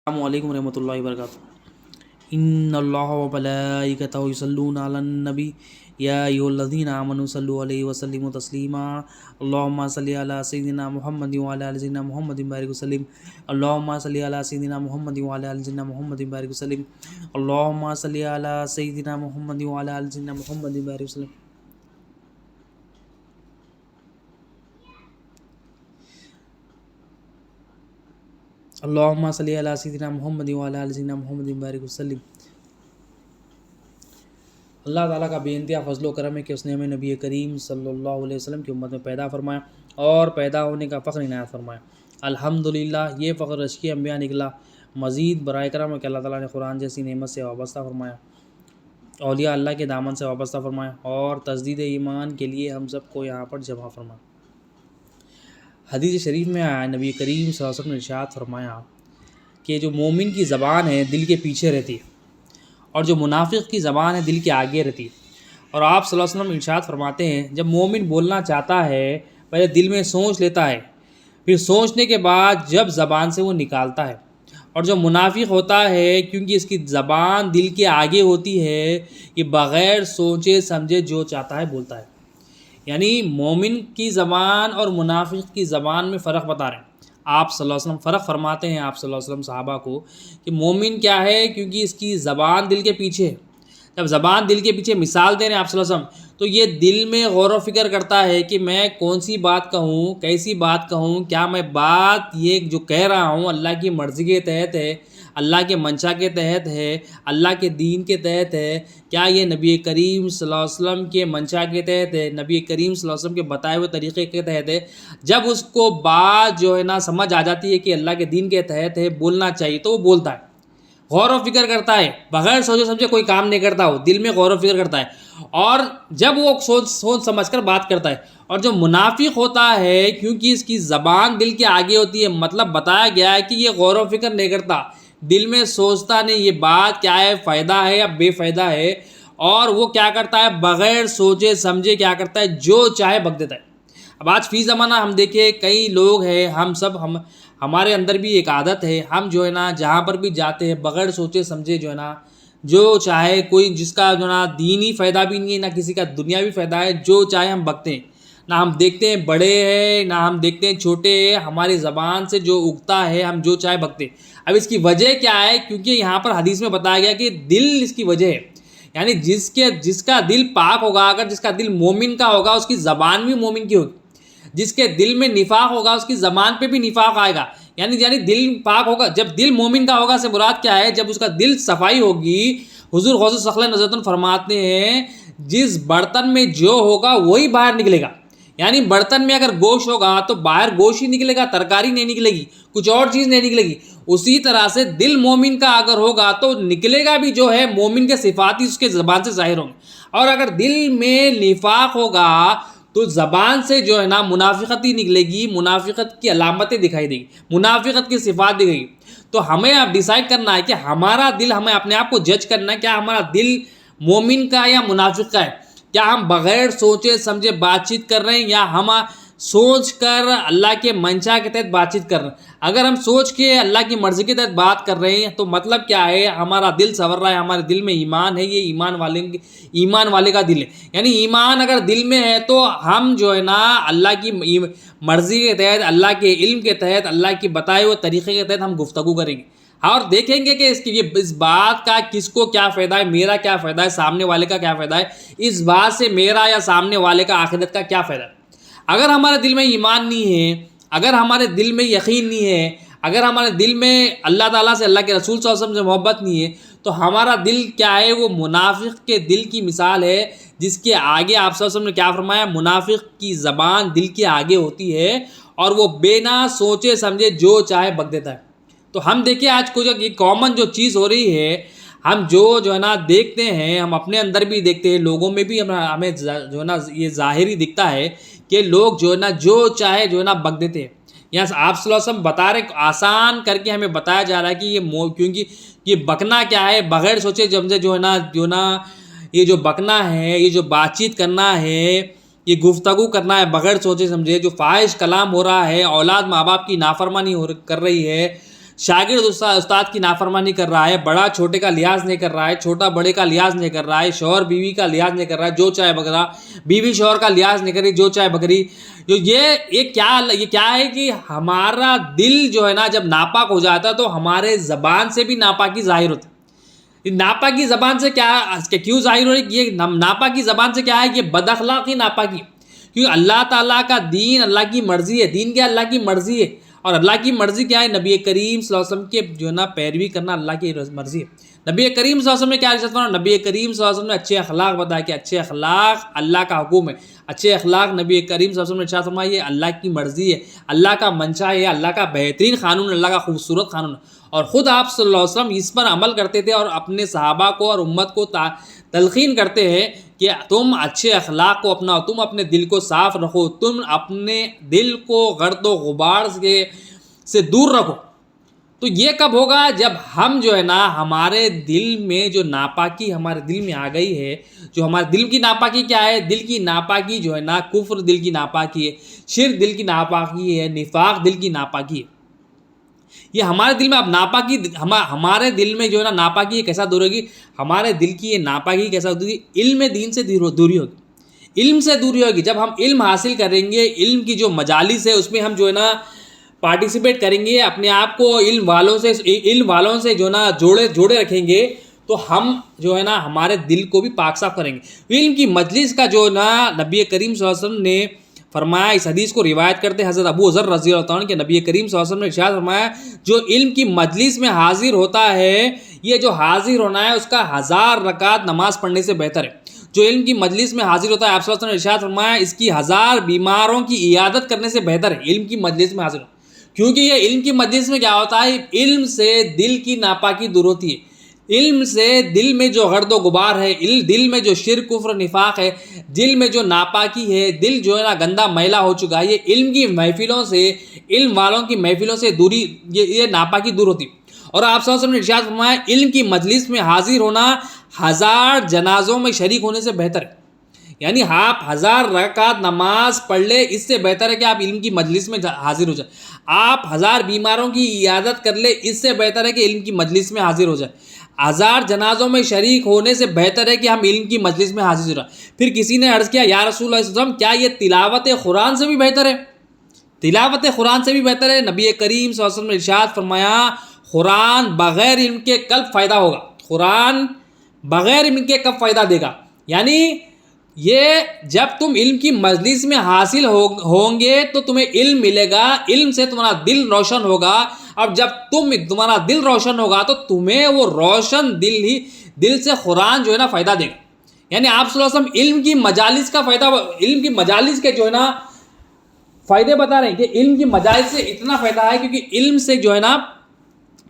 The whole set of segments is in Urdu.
السلام علیکم ورحمۃ اللہ وبرکاتہ۔ ان اللہ و ملائکتہ یصلون علی النبی یا ایھا الذین آمنوا صلوا علیہ وسلموا تسلیما اللهم صل علی سیدنا محمد وعلی آل سیدنا محمد بارک وسلم اللهم صل علی سیدنا محمد وعلی آل سیدنا محمد بارک وسلم اللهم صل علی سیدنا محمد وعلی آل سیدنا محمد بارک وسلم۔ اللهم صل علی سیدنا محمد وعلی آل سیدنا محمد بارک وسلم۔ اللہ تعالیٰ کا بے انتہا فضل و کرم ہے کہ اس نے ہمیں نبی کریم صلی اللہ علیہ وسلم کی امت میں پیدا فرمایا اور پیدا ہونے کا فخر عنایت فرمایا۔ الحمدللہ یہ فخر رشکی انبیاء نکلا۔ مزید برائے کرم ہے کہ اللہ تعالیٰ نے قرآن جیسی نعمت سے وابستہ فرمایا، اولیاء اللہ کے دامن سے وابستہ فرمایا اور تجدید ایمان کے لیے ہم سب کو یہاں پر جمع فرمایا۔ حدیث شریف میں آیا نبی کریم صلی اللہ علیہ وسلم نے ارشاد فرمایا کہ جو مومن کی زبان ہے دل کے پیچھے رہتی ہے اور جو منافق کی زبان ہے دل کے آگے رہتی ہے۔ اور آپ صلی اللہ علیہ وسلم ارشاد فرماتے ہیں جب مومن بولنا چاہتا ہے پہلے دل میں سوچ لیتا ہے، پھر سوچنے کے بعد جب زبان سے وہ نکالتا ہے۔ اور جو منافق ہوتا ہے کیونکہ اس کی زبان دل کے آگے ہوتی ہے، یہ بغیر سوچے سمجھے جو چاہتا ہے بولتا ہے۔ یعنی مومن کی زبان اور منافق کی زبان میں فرق بتا رہے ہیں آپ صلی اللہ علیہ وسلم۔ فرق فرماتے ہیں آپ صلی اللہ علیہ وسلم صحابہ کو کہ مومن کیا ہے کیونکہ اس کی زبان دل کے پیچھے ہے۔ جب زبان دل کے پیچھے مثال دے رہے ہیں آپ صلی اللہ علیہ وسلم تو یہ دل میں غور و فکر کرتا ہے کہ میں کون سی بات کہوں، کیسی بات کہوں، کیا میں بات یہ جو کہہ رہا ہوں اللہ کی مرضی کے تحت ہے، اللہ کے منشا کے تحت ہے، اللہ کے دین کے تحت ہے، کیا یہ نبی کریم صلی اللہ علیہ وسلم کے منشا کے تحت ہے، نبی کریم صلی اللہ علیہ وسلم کے بتائے ہوئے طریقے کے تحت ہے۔ جب اس کو بات جو ہے نا سمجھ آ جاتی ہے کہ اللہ کے دین کے تحت ہے، بولنا چاہیے، تو وہ بولتا ہے، غور و فکر کرتا ہے، بغیر سوچے سمجھے کوئی کام نہیں کرتا، وہ دل میں غور و فکر کرتا ہے اور جب وہ سوچ سمجھ کر بات کرتا ہے۔ اور جو منافق ہوتا ہے کیونکہ اس کی زبان دل کے آگے ہوتی ہے، مطلب بتایا گیا ہے کہ یہ غور و فکر نہیں کرتا، دل میں سوچتا نہیں یہ بات کیا ہے، فائدہ ہے یا بے فائدہ ہے، اور وہ کیا کرتا ہے بغیر سوچے سمجھے کیا کرتا ہے جو چاہے بک دیتا ہے۔ اب آج فی زمانہ ہم دیکھیں کئی لوگ ہیں، ہمارے اندر بھی ایک عادت ہے، ہم جو ہے نا جہاں پر بھی جاتے ہیں بغیر سوچے سمجھے جو ہے نا جو چاہے، کوئی جس کا جو ہے نا دینی فائدہ بھی نہیں ہے نہ کسی کا دنیاوی فائدہ ہے، جو چاہے ہم بکتے ہیں، نہ ہم دیکھتے ہیں بڑے ہیں نہ ہم دیکھتے ہیں چھوٹے ہیں، ہماری زبان سے جو اگتا ہے ہم جو چاہے بکتے ہیں۔ اب اس کی وجہ کیا ہے؟ کیونکہ یہاں پر حدیث میں بتایا گیا کہ دل اس کی وجہ ہے، یعنی جس کا دل پاک ہوگا، اگر جس کا دل مومن کا ہوگا اس کی زبان بھی مومن کی ہوگی، جس کے دل میں نفاق ہوگا اس کی زبان پہ بھی نفاق آئے گا۔ یعنی دل پاک ہوگا، جب دل مومن کا ہوگا سے مراد کیا ہے؟ جب اس کا دل صفائی ہوگی۔ حضور غوث ثقلین نظرتاً فرماتے ہیں جس برتن میں جو ہوگا وہی باہر نکلے گا۔ یعنی برتن میں اگر گوشت ہوگا تو باہر گوشت ہی نکلے گا، ترکاری نہیں نکلے گی، کچھ اور چیز نہیں نکلے گی۔ اسی طرح سے دل مومن کا اگر ہوگا تو نکلے گا بھی جو ہے مومن کے صفات ہی اس کے زبان سے ظاہر ہوں گے، اور اگر دل میں نفاق ہوگا تو زبان سے جو ہے نا منافقت ہی نکلے گی، منافقت کی علامتیں دکھائی دے گی، منافقت کی صفات دکھائے گی۔ تو ہمیں اب ڈیسائیڈ کرنا ہے کہ ہمارا دل، ہمیں اپنے آپ کو جج کرنا ہے کیا ہمارا دل مومن کا یا منافق کا ہے۔ کیا ہم بغیر سوچے سمجھے بات چیت کر رہے ہیں یا ہم سوچ کر اللہ کے منشا کے تحت بات چیت کر رہے ہیں؟ اگر ہم سوچ کے اللہ کی مرضی کے تحت بات کر رہے ہیں تو مطلب کیا ہے؟ ہمارا دل سنور رہا ہے، ہمارے دل میں ایمان ہے، یہ ایمان والے کا دل ہے۔ یعنی ایمان اگر دل میں ہے تو ہم جو ہے نا اللہ کی مرضی کے تحت، اللہ کے علم کے تحت، اللہ کی بتائے ہوئے طریقے کے تحت ہم گفتگو کریں گے اور دیکھیں گے کہ اس بات کا کس کو کیا فائدہ ہے، میرا کیا فائدہ ہے، سامنے والے کا کیا فائدہ ہے، اس بات سے میرا یا سامنے والے کا آخرت کا کیا فائدہ ہے۔ اگر ہمارے دل میں ایمان نہیں ہے، اگر ہمارے دل میں یقین نہیں ہے، اگر ہمارے دل میں اللہ تعالیٰ سے، اللہ کے رسول صلی اللہ علیہ وسلم سے محبت نہیں ہے، تو ہمارا دل کیا ہے؟ وہ منافق کے دل کی مثال ہے، جس کے آگے آپ صلی اللہ علیہ وسلم نے کیا فرمایا؟ منافق کی زبان دل کے آگے ہوتی ہے اور وہ بنا سوچے سمجھے جو چاہے بک دیتا ہے۔ تو ہم دیکھیں آج کچھ یہ کامن جو چیز ہو رہی ہے، ہم جو ہے نا دیکھتے ہیں، ہم اپنے اندر بھی دیکھتے ہیں، لوگوں میں بھی ہمیں جو ہے نا یہ ظاہری دکھتا ہے کہ لوگ جو ہے نا جو چاہے جو ہے نا بک دیتے ہیں۔ یہاں آپ صلی اللہ علیہ وسلم بتا رہے، آسان کر کے ہمیں بتایا جا رہا ہے کہ کیونکہ یہ بکنا کیا ہے؟ بغیر سوچے سمجھے جو ہے نا یہ جو بکنا ہے، یہ جو بات چیت کرنا ہے، یہ گفتگو کرنا ہے بغیر سوچے سمجھے، جو فاحش کلام ہو رہا ہے، اولاد ماں باپ کی نافرمانی کر رہی ہے، شاگرد استاد کی نافرمانی کر رہا ہے، بڑا چھوٹے کا لحاظ نہیں کر رہا ہے، چھوٹا بڑے کا لحاظ نہیں کر رہا ہے، شوہر بیوی کا لحاظ نہیں کر رہا ہے، جو چاہے بکرا، بیوی شوہر کا لحاظ نہیں کر رہی، جو چاہے بکری، یہ کیا ہے کہ ہمارا دل جو ہے نا جب ناپاک ہو جاتا ہے تو ہمارے زبان سے بھی ناپاکی ظاہر ہوتی ہے۔ ناپاکی زبان سے کیوں ظاہر ہو رہی ہے؟ یہ ناپاکی زبان سے کیا ہے؟ یہ بد اخلاقی ناپاکی، کیونکہ اللہ تعالیٰ کا دین اللہ کی مرضی ہے، دین کیا اللہ کی مرضی ہے، اور اللہ کی مرضی کیا ہے؟ نبی کریم صلی اللہ علیہ وسلم کے جو ہے نا پیروی کرنا اللہ کی مرضی ہے۔ نبی کریم صلی اللہ علیہ وسلم نے کیا ارشاد فرمایا؟ نبی کریم صلی اللہ علیہ وسلم نے اچھے اخلاق بتایا کہ اچھے اخلاق اللہ کا حکم ہے، اچھے اخلاق نبی کریم صلی اللہ علیہ وسلم نے ارشاد فرمایا یہ اللہ کی مرضی ہے، اللہ کا منشا ہے، اللہ کا بہترین قانون، اللہ کا خوبصورت قانون، اور خود آپ صلی اللہ علیہ وسلم اس پر عمل کرتے تھے اور اپنے صحابہ کو اور امت کو تلقین کرتے ہیں کہ تم اچھے اخلاق کو اپناؤ، تم اپنے دل کو صاف رکھو، تم اپنے دل کو گرد و غبار سے دور رکھو۔ تو یہ کب ہوگا؟ جب ہم جو ہے نا ہمارے دل میں جو ناپاکی ہمارے دل میں آ گئی ہے، جو ہمارے دل کی ناپاکی کیا ہے؟ دل کی ناپاکی جو ہے نا کفر دل کی ناپاکی ہے، شرک دل کی ناپاکی ہے، نفاق دل کی ناپاکی ہے۔ یہ ہمارے دل میں اب ناپاکی، ہمارے دل میں جو ہے نا ناپاکی کیسا دور ہوگی؟ ہمارے دل کی یہ ناپاکی کیسا ہوگی؟ علم دین سے دوری ہوگی، علم سے دوری ہوگی۔ جب ہم علم حاصل کریں گے، علم کی جو مجالس ہے اس میں ہم جو ہے نا پارٹیسپیٹ کریں گے، اپنے آپ کو علم والوں سے جو ہے نا جوڑے رکھیں گے، تو ہم جو ہے نا ہمارے دل کو بھی پاک صاف کریں گے۔ علم کی مجلس کا جو نا نبی کریم صلی اللہ علیہ وسلم نے فرمایا، اس حدیث کو روایت کرتے حضرت ابو ذر رضی اللہ عنہ کہ نبی کریم صلی اللہ علیہ وسلم نے ارشاد فرمایا جو علم کی مجلس میں حاضر ہوتا ہے، یہ جو حاضر ہونا ہے اس کا 1000 رکعت نماز پڑھنے سے بہتر ہے۔ جو علم کی مجلس میں حاضر ہوتا ہے، آپ صلی اللہ علیہ وسلم نے ارشاد فرمایا اس کی 1000 بیماروں کی عیادت کرنے سے بہتر ہے علم کی مجلس میں حاضر ہو۔ کیونکہ یہ علم کی مجلس میں کیا ہوتا ہے؟ علم سے دل کی ناپاکی دور ہوتی ہے، علم سے دل میں جو غرد و غبار ہے، دل میں جو شرک کفر نفاق ہے، دل میں جو ناپاکی ہے، دل جو ہے نا گندا میلا ہو چکا ہے، یہ علم کی محفلوں سے، علم والوں کی محفلوں سے دوری، یہ ناپاکی دور ہوتی ہے۔ اور آپ صلی اللہ علیہ وسلم نے ارشاد فرمایا علم کی مجلس میں حاضر ہونا 1000 جنازوں میں شریک ہونے سے بہتر ہے۔ یعنی آپ 1000 رکعت نماز پڑھ لے، اس سے بہتر ہے کہ آپ علم کی مجلس میں حاضر ہو جائیں۔ آپ 1000 بیماروں کی عیادت کر لے، اس سے بہتر ہے کہ علم کی مجلس میں حاضر ہو جائیں۔ 1000 جنازوں میں شریک ہونے سے بہتر ہے کہ ہم علم کی مجلس میں حاضر ہو جائیں۔ پھر کسی نے عرض کیا یا رسول اللہ صلی اللہ علیہ وسلم کیا یہ تلاوت قرآن سے بھی بہتر ہے؟ تلاوت قرآن سے بھی بہتر ہے؟ نبی کریم صلی اللہ علیہ وسلم نے ارشاد فرمایا قرآن بغیر علم کے کب فائدہ ہوگا؟ قرآن بغیر علم کے کب فائدہ دے گا؟ یعنی یہ جب تم علم کی مجلس میں حاصل ہوں گے تو تمہیں علم ملے گا، علم سے تمہارا دل روشن ہوگا، اور جب تمہارا دل روشن ہوگا تو تمہیں وہ روشن دل سے قرآن جو ہے نا فائدہ دے گا۔ یعنی آپ صلی اللہ علیہ وسلم علم کی مجالس کا فائدہ، علم کی مجالس کے جو ہے نا فائدے بتا رہے ہیں کہ علم کی مجالس سے اتنا فائدہ ہے کیونکہ علم سے جو ہے نا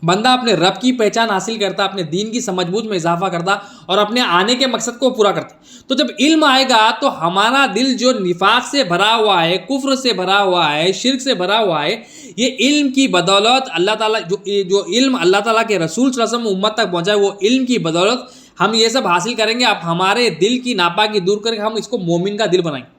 بندہ اپنے رب کی پہچان حاصل کرتا، اپنے دین کی سمجھ بوجھ میں اضافہ کرتا اور اپنے آنے کے مقصد کو پورا کرتا۔ تو جب علم آئے گا تو ہمارا دل جو نفاق سے بھرا ہوا ہے، کفر سے بھرا ہوا ہے، شرک سے بھرا ہوا ہے، یہ علم کی بدولت اللہ تعالیٰ جو علم اللہ تعالیٰ کے رسول صلی اللہ علیہ وسلم امت تک پہنچائے، وہ علم کی بدولت ہم یہ سب حاصل کریں گے۔ اب ہمارے دل کی ناپاکی دور کر کے ہم اس کو مومن کا دل بنائیں گے،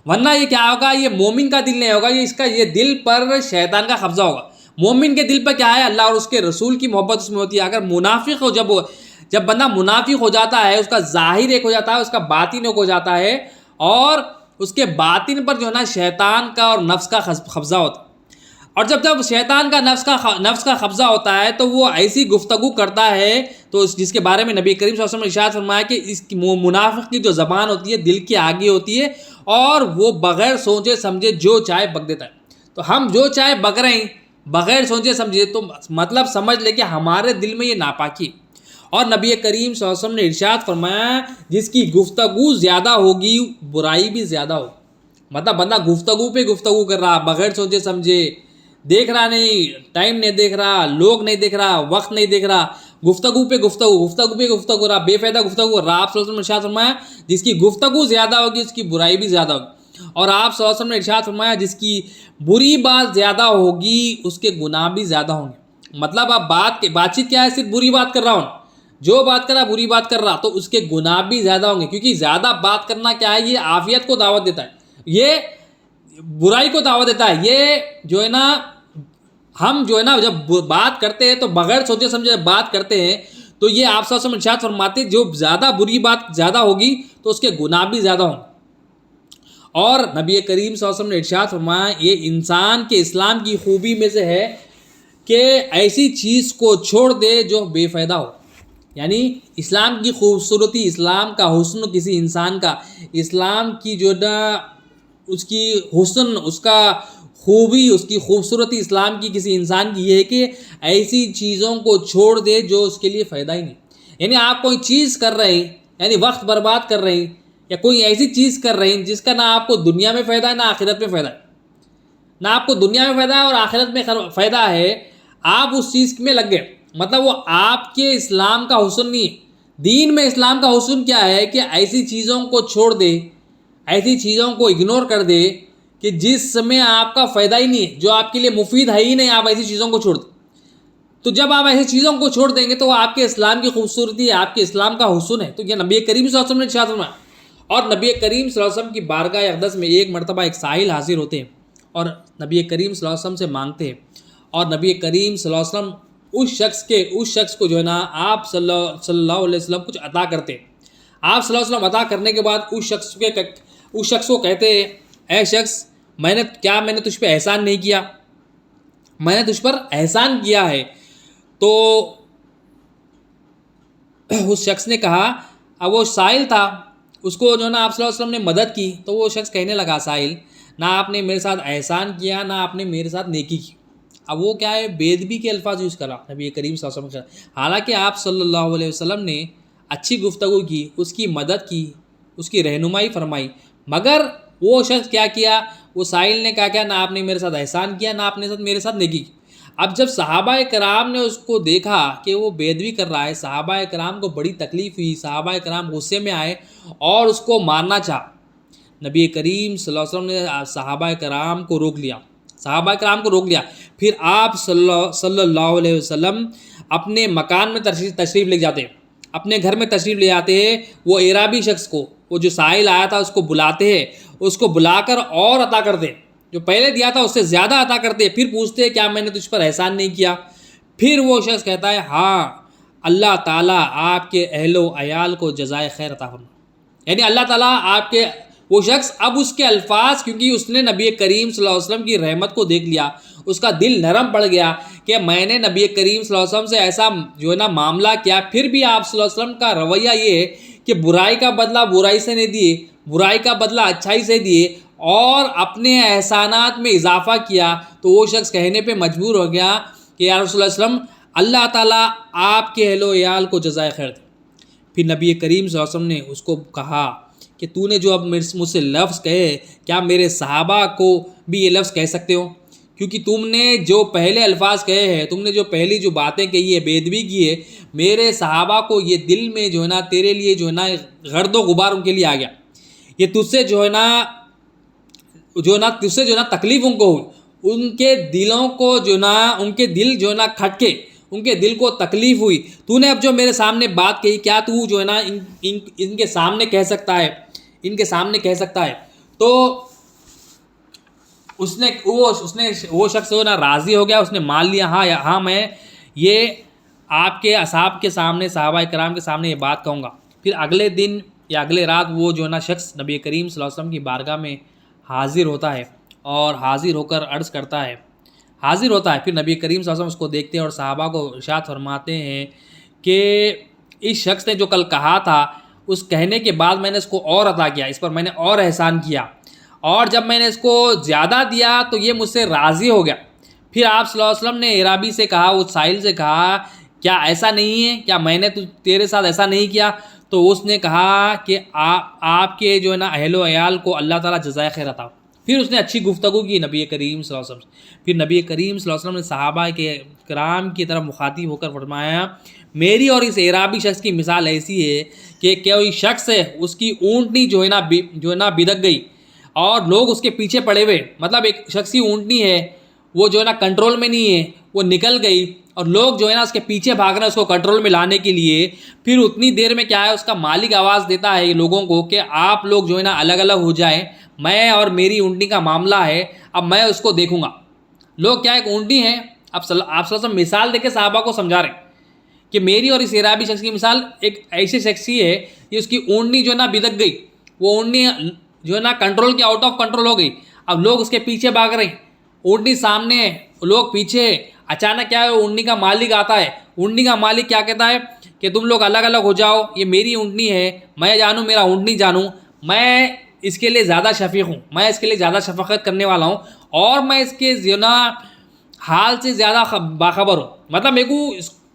ورنہ یہ کیا ہوگا؟ یہ مومن کا دل نہیں ہوگا، یہ دل پر شیطان کا قبضہ ہوگا۔ مومن کے دل پر کیا ہے؟ اللہ اور اس کے رسول کی محبت اس میں ہوتی ہے۔ اگر منافق ہو، جب بندہ منافق ہو جاتا ہے، اس کا ظاہر ایک ہو جاتا ہے، اس کا باطن ایک ہو جاتا ہے، اور اس کے باطن پر جو ہے نا شیطان کا اور نفس کا قبضہ ہوتا ہے، اور جب شیطان کا نفس کا قبضہ ہوتا ہے تو وہ ایسی گفتگو کرتا ہے تو جس کے بارے میں نبی کریم صلی اللہ علیہ وسلم نے ارشاد فرمایا کہ اس منافق کی جو زبان ہوتی ہے دل کے آگے ہوتی ہے، اور وہ بغیر سوچے سمجھے جو چاہے بک دیتا ہے۔ تو ہم جو چاہے بک رہے ہیں بغیر سوچے سمجھے، تو مطلب سمجھ لے کہ ہمارے دل میں یہ ناپاکی ہے۔ اور نبی کریم صلی اللہ علیہ وسلم نے ارشاد فرمایا جس کی گفتگو زیادہ ہوگی برائی بھی زیادہ ہوگی۔ مطلب بندہ گفتگو پہ گفتگو کر رہا بغیر سوچے سمجھے، دیکھ رہا نہیں، ٹائم نہیں دیکھ رہا، لوگ نہیں دیکھ رہا، وقت نہیں دیکھ رہا، گفتگو پہ گفتگو رہا، بے فائدہ گفتگو کر رہا۔ آپ صلی اللہ علیہ وسلم نے ارشاد فرمایا جس کی گفتگو زیادہ ہوگی اس کی برائی بھی زیادہ ہوگی۔ اور آپ صلی اللہ علیہ وسلم نے ارشاد فرمایا جس کی بری بات زیادہ ہوگی اس کے گناہ بھی زیادہ ہوں گے۔ مطلب اب بات چیت کیا ہے؟ صرف بری بات کر رہا ہوں، جو بات کر رہا بری بات کر رہا، تو اس کے گناہ بھی زیادہ ہوں گے، کیونکہ زیادہ بات کرنا کیا ہے؟ یہ عافیت کو دعوت دیتا ہے، یہ برائی کو دعوت دیتا ہے، یہ جو ہے نا ہم جو ہے نا جب بات کرتے ہیں تو بغیر سوچے سمجھے بات کرتے ہیں تو یہ آپ صلی اللہ علیہ وسلم ارشاد فرماتے جو زیادہ بری بات زیادہ ہوگی تو اس کے گناہ بھی زیادہ ہوں. اور نبی کریم صلی اللہ علیہ وسلم نے ارشاد فرمایا یہ انسان کے اسلام کی خوبی میں سے ہے کہ ایسی چیز کو چھوڑ دے جو بے فائدہ ہو. یعنی اسلام کی خوبصورتی، اسلام کا حسن کسی انسان کا، اسلام کی جو نا اس کی حسن، اس کا خوبی، اس کی خوبصورتی اسلام کی کسی انسان کی یہ ہے کہ ایسی چیزوں کو چھوڑ دے جو اس کے لیے فائدہ ہی نہیں. یعنی آپ کوئی چیز کر رہے ہیں، یعنی وقت برباد کر رہے ہیں، یا کوئی ایسی چیز کر رہے ہیں جس کا نہ آپ کو دنیا میں فائدہ ہے نہ آخرت میں فائدہ ہے، نہ آپ کو دنیا میں فائدہ ہے اور آخرت میں فائدہ ہے، آپ اس چیز میں لگ گئے. مطلب وہ آپ کے اسلام کا حسن نہیں ہے. دین میں اسلام کا حسن کیا ہے کہ ایسی چیزوں کو چھوڑ دے، ایسی چیزوں کو اگنور کر دے کہ جس میں آپ کا فائدہ ہی نہیں ہے، جو آپ کے لیے مفید ہے ہی نہیں، آپ ایسی چیزوں کو چھوڑ دیں. تو جب آپ ایسی چیزوں کو چھوڑ دیں گے تو وہ آپ کے اسلام کی خوبصورتی ہے، آپ کے اسلام کا حسن ہے. تو یہ نبی کریم صلی اللہ علیہ وسلم نے ارشاد فرمایا. اور نبی کریم صلی اللہ علیہ وسلم کی بارگاہ اقدس میں ایک مرتبہ ایک سائل حاضر ہوتے ہیں اور نبی کریم صلی اللہ علیہ وسلم سے مانگتے ہیں، اور نبی کریم صلی اللہ علیہ وسلم اس شخص کو جو ہے نا آپ صلی اللہ علیہ وسلم کچھ عطا کرتے ہیں. آپ صلی اللہ علیہ وسلم عطا کرنے کے بعد اس شخص کو کہتے ہیں اے شخص میں نے تجھ پہ احسان نہیں کیا؟ میں نے تجھ پر احسان کیا ہے. تو اس شخص نے کہا، اب وہ سائل تھا، اس کو جو ہے نا آپ صلی اللہ علیہ وسلم نے مدد کی. تو وہ شخص کہنے لگا سائل، نہ آپ نے میرے ساتھ احسان کیا نہ آپ نے میرے ساتھ نیکی کی. اب وہ کیا ہے، بے ادبی کے الفاظ یوز کرا نبی کریم صلی اللہ علیہ وسلم. حالانکہ آپ صلی اللہ علیہ وسلم نے اچھی گفتگو کی، اس کی مدد کی، اس کی رہنمائی فرمائی، مگر وہ شخص کیا وہ سائل نے کہا نہ آپ نے میرے ساتھ احسان کیا نہ آپ نے میرے ساتھ نیکی کی. اب جب صحابہ کرام نے اس کو دیکھا کہ وہ بے ادبی کر رہا ہے، صحابہ کرام کو بڑی تکلیف ہوئی، صحابہ کرام غصے میں آئے اور اس کو مارنا چاہا. نبی کریم صلی اللہ علیہ وسلم نے صحابہ کرام کو روک لیا. پھر آپ صلی اللہ علیہ وسلم اپنے مکان میں تشریف لے جاتے ہیں، اپنے گھر میں تشریف لے جاتے ہیں. وہ اعرابی شخص کو، وہ جو سائل آیا تھا اس کو بلاتے ہیں، اس کو بلا کر اور عطا کرتے ہیں، جو پہلے دیا تھا اس سے زیادہ عطا کرتے ہیں. پھر پوچھتے ہیں کیا میں نے تجھ پر احسان نہیں کیا؟ پھر وہ شخص کہتا ہے ہاں اللہ تعالیٰ آپ کے اہل و عیال کو جزائے خیر عطا فرمائے. یعنی اللہ تعالیٰ آپ کے وہ شخص، اب اس کے الفاظ، کیونکہ اس نے نبی کریم صلی اللہ علیہ وسلم کی رحمت کو دیکھ لیا، اس کا دل نرم پڑ گیا کہ میں نے نبی کریم صلی اللہ علیہ وسلم سے ایسا جو ہے نا معاملہ کیا. پھر بھی آپ صلی اللہ علیہ وسلم کا رویہ یہ ہے کہ برائی کا بدلہ برائی سے نہیں دیے، برائی کا بدلہ اچھائی سے دیے اور اپنے احسانات میں اضافہ کیا. تو وہ شخص کہنے پہ مجبور ہو گیا کہ یا رسول اللہ علیہ وسلم اللہ تعالیٰ آپ کے اہل و عیال کو جزائے خیر دے. پھر نبی کریم صلی اللہ علیہ وسلم نے اس کو کہا کہ تو نے جو اب مجھ سے لفظ کہے، کیا میرے صحابہ کو بھی یہ لفظ کہہ سکتے ہو؟ کیونکہ تم نے جو پہلے الفاظ کہے ہیں، تم نے جو پہلی جو باتیں کہی ہے، بے ادبی کی ہے، میرے صحابہ کو یہ دل میں جو ہے نا تیرے لیے جو ہے نا گرد و غبار ان کے لیے آ گیا. یہ تجھ سے جو ہے نا تکلیف ان کو ہوئی، ان کے دلوں کو جو نا ان کے دل جو ہے نا کھٹکے، ان کے دل کو تکلیف ہوئی. تو نے اب جو میرے سامنے بات کہی، کیا تو جو ہے نا ان کے سامنے کہہ سکتا ہے، ان کے سامنے کہہ سکتا ہے؟ تو وہ شخص جو نا راضی ہو گیا، اس نے مان لیا، ہاں میں یہ آپ کے اصحاب کے سامنے، صحابہ کرام کے سامنے یہ بات کہوں گا. پھر اگلے دن یا اگلے رات وہ جو ہے نا شخص نبی کریم صلی اللہ علیہ وسلم کی بارگاہ میں حاضر ہوتا ہے اور حاضر ہو کر عرض کرتا ہے، پھر نبی کریم صلی اللہ علیہ وسلم اس کو دیکھتے ہیں اور صحابہ کو ارشاد فرماتے ہیں کہ اس شخص نے جو کل کہا تھا، اس کہنے کے بعد میں نے اس کو اور عطا کیا، اس پر میں نے اور احسان کیا، اور جب میں نے اس کو زیادہ دیا تو یہ مجھ سے راضی ہو گیا. پھر آپ صلی اللہ علیہ وسلم نے اعرابی سے کہا، اس سائل سے کہا کیا ایسا نہیں ہے، کیا میں نے تیرے ساتھ ایسا نہیں کیا؟ تو اس نے کہا کہ آپ کے جو ہے نا اہل و عیال کو اللہ تعالیٰ جزائے خیر عطا. پھر اس نے اچھی گفتگو کی نبی کریم صلی اللہ علیہ وسلم سے. پھر نبی کریم صلی اللہ علیہ وسلم نے صحابہ کے کرام کی طرف مخاطب ہو کر فرمایا، میری اور اس اعرابی شخص کی مثال ایسی ہے کہ کوئی شخص ہے، اس کی اونٹنی جو ہے نا بدک گئی اور لوگ اس کے پیچھے پڑے ہوئے. مطلب ایک شخصی اونٹنی ہے، وہ جو ہے نا کنٹرول میں نہیں ہے، وہ نکل گئی اور لوگ جو ہے نا اس کے پیچھے بھاگ رہے ہیں اس کو کنٹرول میں لانے کے لیے. پھر اتنی دیر میں کیا ہے، اس کا مالک آواز دیتا ہے لوگوں کو کہ آپ لوگ جو ہے نا الگ الگ ہو جائیں، میں اور میری اونٹنی کا معاملہ ہے، اب میں اس کو دیکھوں گا. لوگ کیا ایک اونٹنی ہے آپ صلی اللہ علیہ وسلم مثال دے کے صحابہ کو سمجھا رہے ہیں کہ میری اور اس عرابی شخص کی مثال ایک ایسے شخص کی ہے کہ اس کی اونٹنی جو ہے نا بدک گئی، وہ اونٹنی جو ہے نا کنٹرول کی آؤٹ آف کنٹرول ہو گئی، اب لوگ اس کے پیچھے بھاگ رہے ہیں، اونٹنی سامنے ہے، لوگ پیچھے، اچانک کیا ہے اونٹنی کا مالک آتا ہے، اونٹنی کا مالک کیا کہتا ہے کہ تم لوگ الگ الگ ہو جاؤ، یہ میری اونٹنی ہے، میں جانوں میرا اونٹنی جانوں، میں اس کے لیے زیادہ شفیق ہوں، میں اس کے لیے زیادہ شفقت کرنے والا ہوں، اور میں اس کے جو نا حال سے زیادہ باخبر ہوں، مطلب میرے کو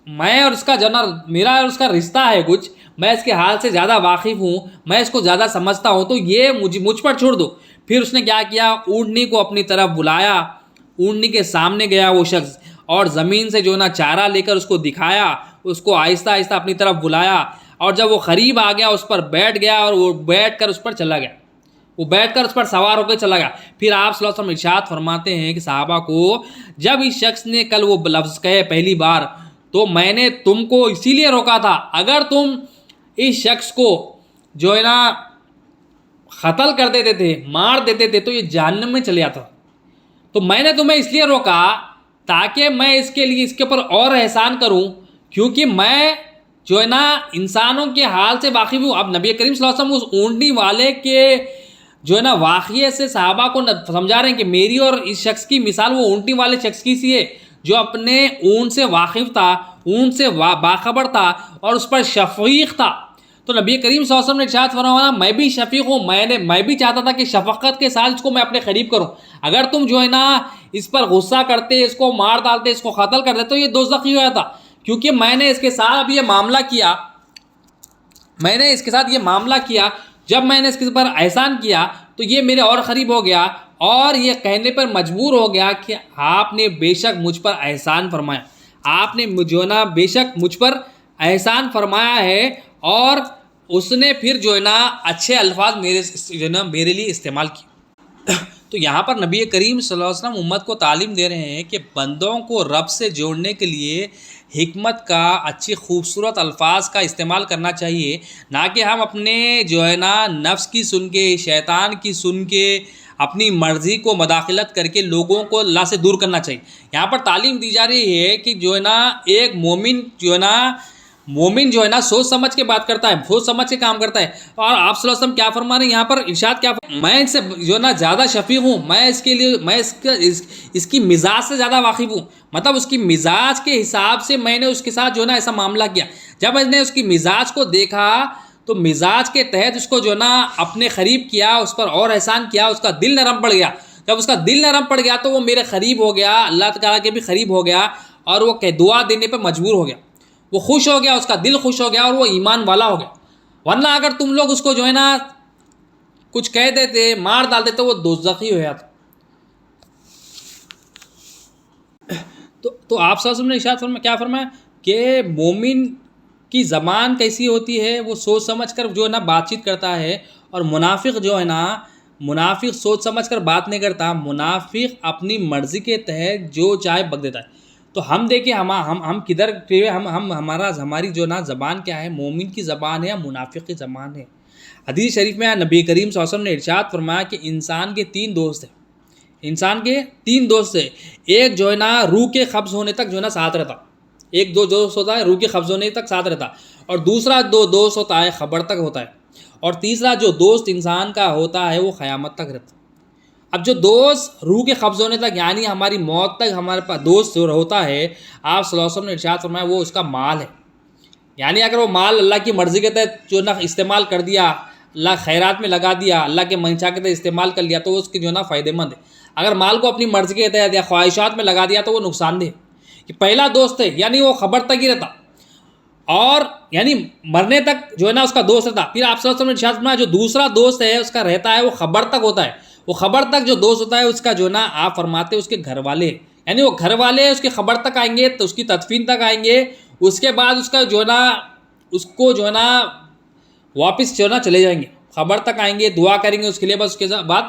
میں اور اس کا جو نا میرا اور اس کا رشتہ ہے کچھ، میں اس کے حال سے زیادہ واقف ہوں، میں اس کو زیادہ سمجھتا ہوں، تو یہ مجھ پر چھوڑ دو۔ پھر اس نے کیا کیا، اونٹنی کو اپنی طرف بلایا، اونٹنی کے سامنے گیا وہ شخص، اور زمین سے جو نا چارہ لے کر اس کو دکھایا، اس کو آہستہ آہستہ اپنی طرف بلایا، اور جب وہ قریب آ گیا اس پر بیٹھ گیا، اور وہ بیٹھ کر اس پر چلا گیا، وہ بیٹھ کر اس پر سوار ہو کے چلا گیا۔ پھر آپ صلی اللہ علیہ وسلم ارشاد فرماتے ہیں کہ صحابہ کو جب اس شخص نے کل وہ لفظ کہے پہلی بار، تو میں نے تم کو اسی لیے روکا تھا، اگر تم اس شخص کو جو ہے نا قتل کر دیتے تھے، مار دیتے تھے، تو یہ جہنم میں چلے جاتا، تو میں نے تمہیں اس لیے روکا تاکہ میں اس کے لیے اس کے اوپر اور احسان کروں، کیونکہ میں جو ہے نا انسانوں کے حال سے واقف ہوں۔ اب نبی کریم صلی اللہ علیہ وسلم اس اونٹنی والے کے جو ہے نا واقعے سے صحابہ کو سمجھا رہے ہیں کہ میری اور اس شخص کی مثال وہ اونٹنی والے شخص کی سی ہے جو اپنے اونٹ سے واقف تھا، اونٹ سے باخبر تھا، اور اس پر شفیق تھا۔ تو نبی کریم صلی اللہ علیہ وسلم نے ارشاد فرمایا میں بھی شفیق ہوں، میں بھی چاہتا تھا کہ شفقت کے ساتھ اس کو میں اپنے قریب کروں، اگر تم جو ہے نا اس پر غصہ کرتے، اس کو مار ڈالتے، اس کو قتل کر دیتے، تو یہ دوزخی ہوا تھا، کیونکہ میں نے اس کے ساتھ اب یہ معاملہ کیا، میں نے اس کے ساتھ یہ معاملہ کیا، جب میں نے اس کے پر احسان کیا تو یہ میرے اور قریب ہو گیا، اور یہ کہنے پر مجبور ہو گیا کہ آپ نے بے شک مجھ پر احسان فرمایا، آپ نے جو ہے نا بے شک مجھ پر احسان فرمایا ہے، اور اس نے پھر جو ہے نا اچھے الفاظ جو ہے نا میرے لیے استعمال کیے۔ تو یہاں پر نبی کریم صلی اللہ علیہ وسلم امت کو تعلیم دے رہے ہیں کہ بندوں کو رب سے جوڑنے کے لیے حکمت کا، اچھی خوبصورت الفاظ کا استعمال کرنا چاہیے، نہ کہ ہم اپنے جو ہے نا نفس کی سن کے، شیطان کی سن کے، اپنی مرضی کو مداخلت کر کے لوگوں کو اللہ سے دور کرنا چاہیے۔ یہاں پر تعلیم دی جا رہی ہے کہ جو ہے نا ایک مومن جو ہے نا سوچ سمجھ کے بات کرتا ہے، سوچ سمجھ کے کام کرتا ہے، اور آپ صلی اللہ علیہ وسلم کیا فرما رہے ہیں یہاں پر ارشاد کیا میں ان سے جو ہے نا زیادہ شفیق ہوں، میں اس کے لیے میں اس کی مزاج سے زیادہ واقف ہوں، مطلب اس کی مزاج کے حساب سے میں نے اس کے ساتھ جو ہے نا ایسا معاملہ کیا، جب میں نے اس کی مزاج کو دیکھا تو مزاج کے تحت اس کو جو ہے نا اپنے قریب کیا، اس پر اور احسان کیا، اس کا دل نرم پڑ گیا، جب اس کا دل نرم پڑ گیا تو وہ میرے قریب ہو گیا، اللہ تعالیٰ کے بھی قریب ہو گیا، اور وہ دعا دینے پہ مجبور ہو گیا، وہ خوش ہو گیا، اس کا دل خوش ہو گیا، اور وہ ایمان والا ہو گیا۔ ورنہ اگر تم لوگ اس کو جو ہے نا کچھ کہہ دیتے، مار ڈالتے، تو وہ دوزخی ہو جاتا۔ تو آپ صلی اللہ علیہ وسلم نے ارشاد کیا فرمایا کہ مومن کی زبان کیسی ہوتی ہے، وہ سوچ سمجھ کر جو ہے نا بات چیت کرتا ہے، اور منافق جو ہے نا منافق سوچ سمجھ کر بات نہیں کرتا، منافق اپنی مرضی کے تحت جو چاہے بک دیتا ہے۔ تو ہم دیکھیں ہم کدھر ہماری جو نا زبان کیا ہے، مومن کی زبان ہے یا منافق کی زبان ہے؟ حدیث شریف میں نبی کریم صلی اللہ علیہ وسلم نے ارشاد فرمایا کہ انسان کے تین دوست ہیں، ایک جو ہے نا روح کے قبض ہونے تک جو ہے نا ساتھ رہتا، ایک دو دوست ہوتا ہے روح کے قبض ہونے تک ساتھ رہتا، اور دوسرا دو دوست ہوتا ہے خبر تک ہوتا ہے، اور تیسرا جو دوست انسان کا ہوتا ہے وہ قیامت تک رہتا۔ اب جو دوست روح کے قبض ہونے تک یعنی ہماری موت تک ہمارے پاس دوست جو ہوتا ہے، آپ صلی اللہ علیہ وسلم نے ارشاد فرمایا وہ اس کا مال ہے، یعنی اگر وہ مال اللہ کی مرضی کے تحت جو نا استعمال کر دیا، اللہ خیرات میں لگا دیا، اللہ کے منشا کے تحت استعمال کر لیا، تو وہ اس کی جو نا فائدہ مند ہے۔ اگر مال کو اپنی مرضی کے تحت یا خواہشات میں لگا دیا تو وہ نقصان دہ ہے۔ کہ پہلا دوست ہے یعنی وہ خبر تک ہی رہتا، اور یعنی مرنے تک جو ہے نا اس کا دوست رہتا۔ پھر آپ صلی اللہ علیہ وسلم نے ارشاد فرمایا جو دوسرا دوست ہے اس کا رہتا ہے وہ خبر تک ہوتا ہے، وہ خبر تک جو دوست ہوتا ہے اس کا جو ہے نا آپ فرماتے اس کے گھر والے، یعنی وہ گھر والے اس کی خبر تک آئیں گے، تو اس کی تدفین تک آئیں گے، اس کے بعد اس کا جو ہے نا اس کو جو ہے نا واپس جو ہے نا چلے جائیں گے، خبر تک آئیں گے، دعا کریں گے اس کے لیے، بس اس کے بعد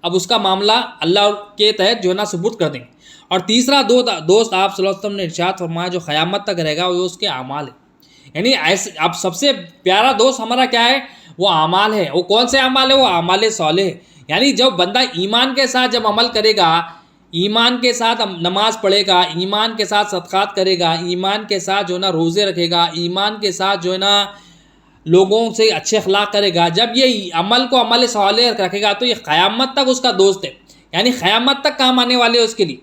اب اس کا معاملہ اللہ کے تحت جو ہے نا سپرد کر دیں گے۔ اور تیسرا دوست آپ صلی اللہ علیہ وسلم نے ارشاد فرمایا جو قیامت تک رہے گا وہ اس کے اعمال ہے، یعنی ایسے اب سب سے پیارا دوست ہمارا کیا ہے، وہ اعمال ہے۔ وہ کون سے اعمال ہے؟ وہ اعمال صالح ہے، یعنی جب بندہ ایمان کے ساتھ جب عمل کرے گا، ایمان کے ساتھ نماز پڑھے گا، ایمان کے ساتھ صدقات کرے گا، ایمان کے ساتھ جو ہے نا روزے رکھے گا، ایمان کے ساتھ جو ہے نا لوگوں سے اچھے اخلاق کرے گا، جب یہ عمل کو عمل صالح رکھے گا تو یہ قیامت تک اس کا دوست ہے، یعنی قیامت تک کام آنے والے اس کے لیے.